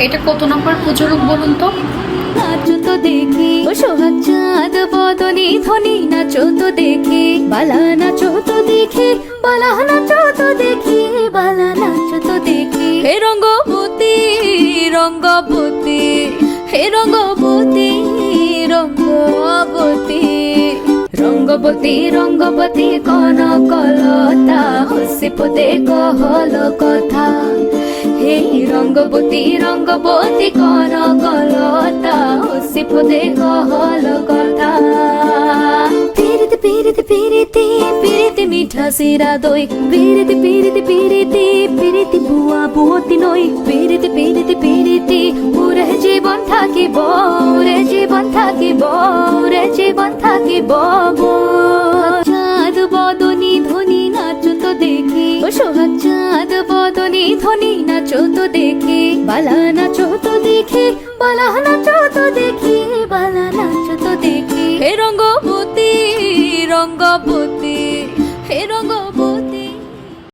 এটা কত নম্বর প্রযোজক বলুন তো? নাচো তো দেখি ও সোহাগ চাঁদ বদনি ধ্বনি, নাচো তো দেখি বালা, নাচো তো দেখি বালা, নাচো তো দেখি বালা, নাচো তো দেখি। হে রঙ্গবতী রঙ্গবতী, হে রঙ্গবতী রঙ্গবতী, রঙ্গবতী রঙ্গবতী কনকলতা, হসিপদে কহল কথা। হে রঙ্গবতী রঙ্গবতী কনকলতা, হসিপদে কহল কথা। পিরিতি পিরিতি পিরিতি পিরিতি মিঠা সিরা দই, পিরিতি পিরিতি পিরিতি পিরিতি বুয়া বুয়তি নই, পিরিতি পিরিতি পিরিতি উরে জীবন থাকিব, উরে জীবন থাকিব, উরে জীবন থাকিব। চাঁদ বদনি ধ্বনি, নাচো তো দেখি ও সোহাগ চাঁদ বদনি ধ্বনি, নাচো তো দেখি বালা, নাচো তো দেখি বালা, নাচো তো দেখি বালা, নাচো তো দেখি। হে রঙ্গবতী রঙ্গবতী, হে রঙ্গবতী।